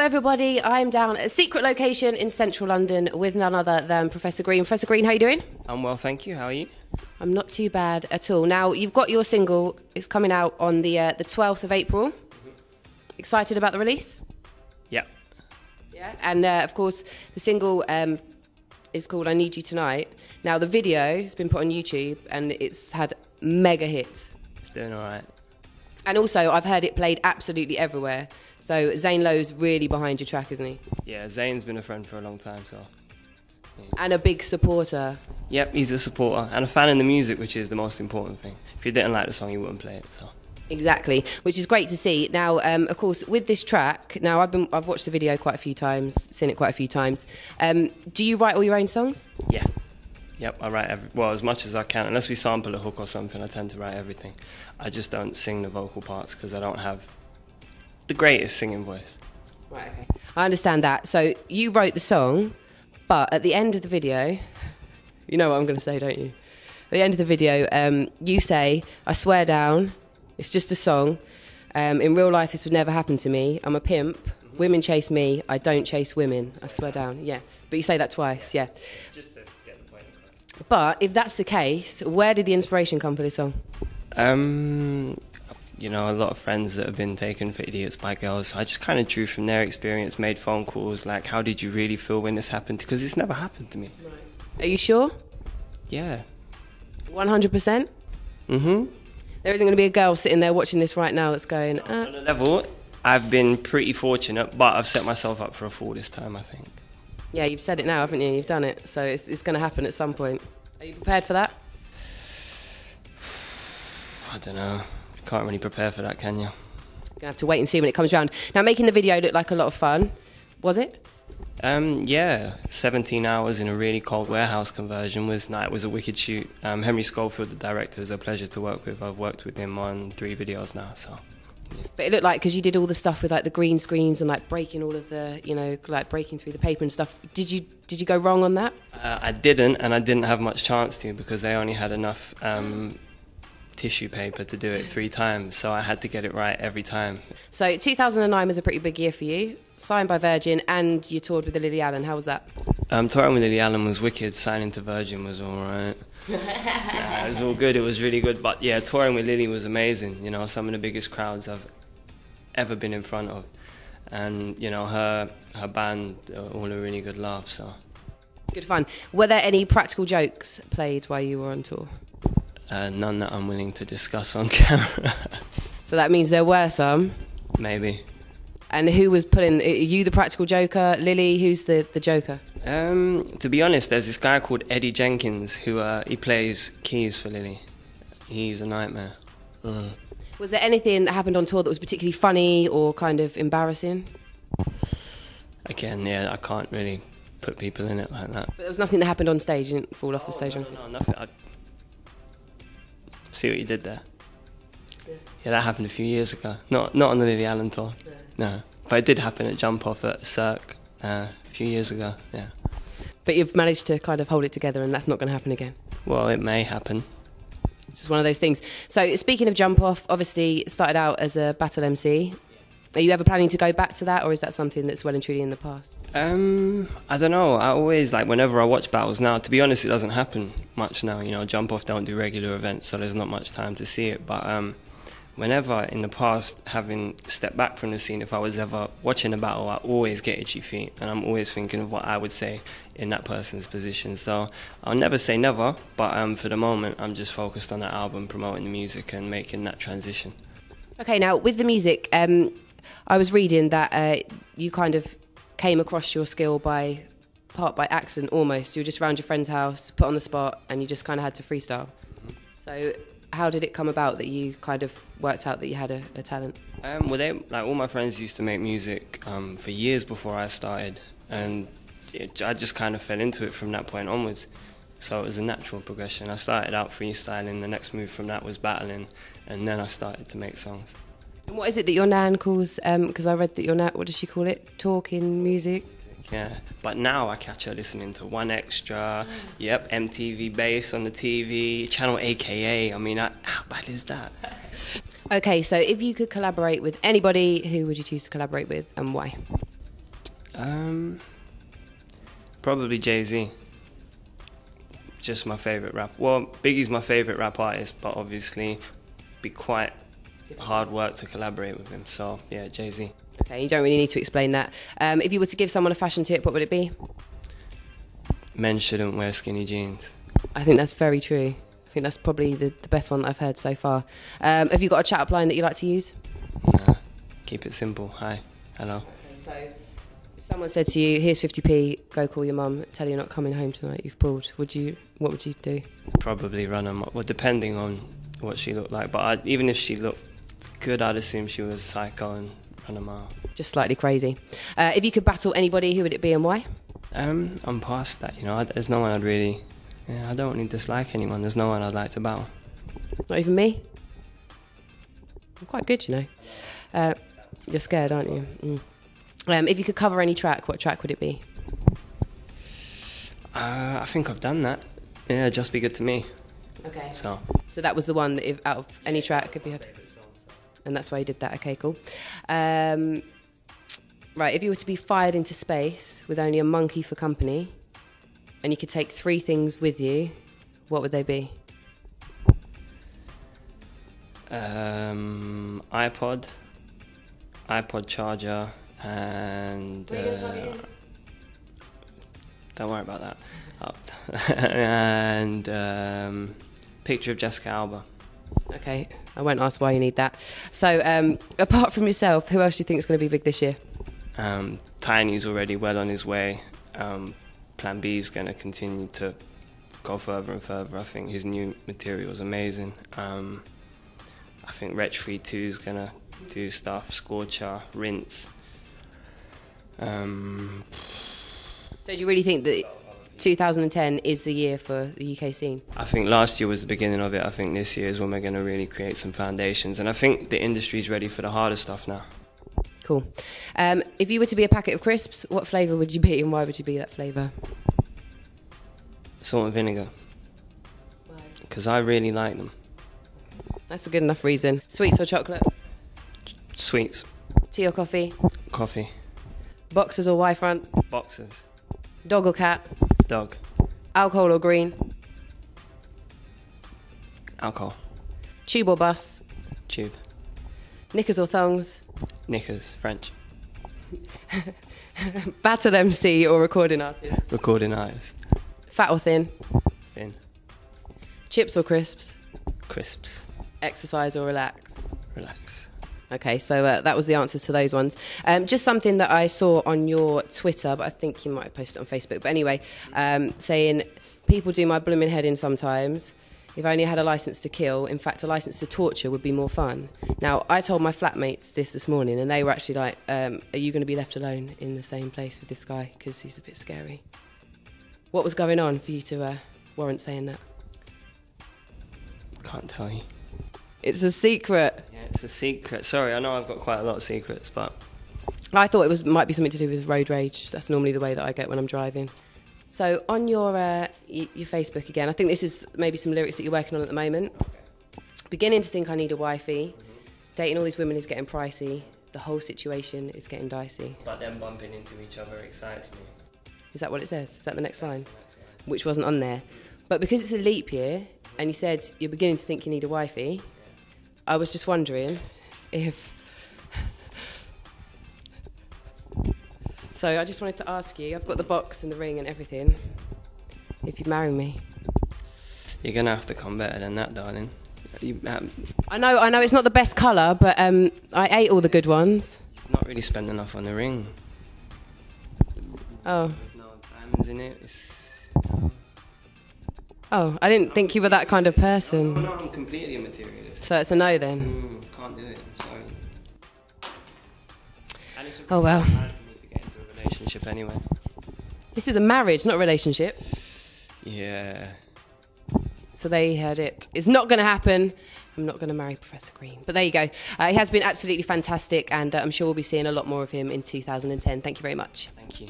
everybody, I'm down at a secret location in central London with none other than Professor Green. Professor Green, how are you doing? I'm well, thank you. How are you? I'm not too bad at all. Now, you've got your single. It's coming out on the 12th of April. Excited about the release? Yeah. Yeah, and of course, the single is called I Need You Tonight. Now, the video has been put on YouTube and it's had mega hits. It's doing all right. And also, I've heard it played absolutely everywhere. So Zane Lowe's really behind your track, isn't he? Yeah, Zane's been a friend for a long time, so... Yeah. And a big supporter. Yep, he's a supporter and a fan of the music, which is the most important thing. If you didn't like the song, you wouldn't play it, so... Exactly, which is great to see. Now, of course, with this track, now I've watched the video quite a few times, seen it quite a few times. Do you write all your own songs? Yeah. Yep, I write well, as much as I can. Unless we sample a hook or something, I tend to write everything. I just don't sing the vocal parts because I don't have the greatest singing voice. Right, okay. I understand that. So you wrote the song, but at the end of the video, you know what I'm going to say, don't you? At the end of the video, you say, I swear down, it's just a song. In real life, this would never happen to me. I'm a pimp. Women chase me. I don't chase women. I swear down. Yeah. But you say that twice, yeah. Just to get the point across. But if that's the case, where did the inspiration come for this song? You know, a lot of friends that have been taken for idiots by girls. So I just kind of drew from their experience, made phone calls, like, how did you really feel when this happened? Because it's never happened to me. Right. Are you sure? Yeah. 100%? Mm-hmm. There isn't going to be a girl sitting there watching this right now that's going... On a level, I've been pretty fortunate, but I've set myself up for a fall this time, I think. Yeah, you've said it now, haven't you? You've done it. So it's going to happen at some point. Are you prepared for that? I don't know. Can't really prepare for that, can you? You're going to have to wait and see when it comes around. Now, making the video look like a lot of fun. Was it? Yeah, 17 hours in a really cold warehouse conversion was a wicked shoot. Henry Schofield, the director, is a pleasure to work with. I've worked with him on 3 videos now, so... Yeah. But it looked like, because you did all the stuff with like the green screens and like breaking all of the, you know, like breaking through the paper and stuff. Did you go wrong on that? I didn't, and I didn't have much chance to because they only had enough tissue paper to do it 3 times, so I had to get it right every time. So 2009 was a pretty big year for you. Signed by Virgin, and you toured with the Lily Allen. How was that? Touring with Lily Allen was wicked. Signing to Virgin was all right. It was all good. It was really good. But yeah, touring with Lily was amazing. You know, some of the biggest crowds I've ever been in front of, and you know, her band, all a really good laugh. So good fun. Were there any practical jokes played while you were on tour? None that I'm willing to discuss on camera. So that means there were some. Maybe. And who was putting, you the practical joker, Lily, who's the joker? To be honest, there's this guy called Eddie Jenkins who he plays keys for Lily. He's a nightmare. Was there anything that happened on tour that was particularly funny or kind of embarrassing? Again, yeah, I can't really put people in it like that. But there was nothing that happened on stage, you didn't fall off the stage or anything? No, nothing. See what you did there? Yeah, that happened a few years ago. Not on the Lily Allen tour. No, but it did happen at Jump Off at Cirque a few years ago, yeah. But you've managed to kind of hold it together and that's not going to happen again? Well, it may happen. It's just one of those things. So speaking of Jump Off, obviously started out as a battle MC. Are you ever planning to go back to that, or is that something that's well and truly in the past? I don't know. I always, like, whenever I watch battles now, to be honest, it doesn't happen much now. You know, Jump Off don't do regular events, so there's not much time to see it. But whenever in the past, having stepped back from the scene, if I was ever watching a battle, I always get itchy feet, and I'm always thinking of what I would say in that person's position. So I'll never say never, but for the moment, I'm just focused on that album, promoting the music and making that transition. Okay, now with the music, I was reading that you kind of came across your skill by accident almost. You were just around your friend's house, put on the spot, and you just kind of had to freestyle. So how did it come about that you kind of worked out that you had a talent? Well, all my friends used to make music for years before I started, and I just kind of fell into it from that point onwards. So it was a natural progression. I started out freestyling, the next move from that was battling, and then I started to make songs. And what is it that your nan calls, because I read that your nan, what does she call it? Talking music? Yeah, but now I catch her listening to One Extra, yep, MTV Bass on the TV, Channel AKA. I mean, how bad is that? Okay, so if you could collaborate with anybody, who would you choose to collaborate with and why? Probably Jay-Z. Just my favourite rap. Well, Biggie's my favourite rap artist, but obviously be quite hard work to collaborate with him. So, yeah, Jay-Z. Okay, you don't really need to explain that. If you were to give someone a fashion tip, what would it be? Men shouldn't wear skinny jeans. I think that's very true. I think that's probably the best one that I've heard so far. Have you got a chat-up line that you like to use? Nah, keep it simple. Hi, hello. Okay, so if someone said to you, here's 50p, go call your mum, tell her you're not coming home tonight, you've pulled, what would you do? Probably run them. Well, depending on what she looked like. But even if she looked good, I'd assume she was psycho and run them out. Just slightly crazy. If you could battle anybody, who would it be and why? I'm past that, you know. There's no one I'd really... Yeah, I don't really dislike anyone. There's no one I'd like to battle. Not even me? I'm quite good, you know. You're scared, aren't you? If you could cover any track, what track would it be? I think I've done that. Yeah, Just Be Good to Me. Okay. So that was the one that, if out of any track, if you had... And that's why you did that. Okay, cool. Right, if you were to be fired into space with only a monkey for company, and you could take 3 things with you, what would they be? iPod charger, and Where are you gonna plug it in? don't worry about that. And picture of Jessica Alba. Okay, I won't ask why you need that. So, apart from yourself, who else do you think is going to be big this year? Tiny's already well on his way. Plan B is going to continue to go further and further. I think his new material is amazing. I think Wretch Free 2 is going to do stuff. Scorcher, Rinse. So do you really think that 2010 is the year for the UK scene? I think last year was the beginning of it. I think this year is when we're going to really create some foundations. And I think the industry's ready for the harder stuff now. Cool. If you were to be a packet of crisps, what flavour would you be and why would you be that flavour? Salt and vinegar. Why? Because I really like them. That's a good enough reason. Sweets or chocolate? Sweets. Tea or coffee? Coffee. Boxers or Y front? Boxers. Dog or cat? Dog. Alcohol or green? Alcohol. Tube or bus? Tube. Knickers or thongs? Knickers. French. Battle MC or recording artist? Recording artist. Fat or thin? Thin. Chips or crisps? Crisps. Exercise or relax? Relax. Okay, so that was the answers to those ones. Just something that I saw on your Twitter, but I think you might have posted it on Facebook. But anyway, saying, people do my blooming head in sometimes. If I only had a licence to kill, in fact, a licence to torture would be more fun. Now, I told my flatmates this morning, and they were actually like, are you going to be left alone in the same place with this guy? Because he's a bit scary. What was going on for you to warrant saying that? Can't tell you. It's a secret. Yeah, it's a secret. Sorry, I know I've got quite a lot of secrets, but... I thought it might be something to do with road rage. That's normally the way that I get when I'm driving. So on your Facebook again, I think this is maybe some lyrics that you're working on at the moment. Okay. Beginning to think I need a wifey. Dating all these women is getting pricey. The whole situation is getting dicey. But them bumping into each other excites me. Is that what it says? Is that the next line? Which wasn't on there. But because it's a leap year, and you said you're beginning to think you need a wifey, I was just wondering if... So I just wanted to ask you, I've got the box and the ring and everything, if you'd marry me. You're going to have to come better than that, darling. I know it's not the best colour, but I ate all the good ones. You've not really spent enough on the ring. Oh. There's no diamonds in it. Oh, I didn't think you were that kind of person. No, I'm completely a materialist. So it's a no then? Can't do it, I'm sorry. And it's a Oh well. hard for me to get into a relationship anyway. This is a marriage, not a relationship. Yeah. So they heard it. It's not going to happen. I'm not going to marry Professor Green. But there you go. He has been absolutely fantastic, and I'm sure we'll be seeing a lot more of him in 2010. Thank you very much. Thank you.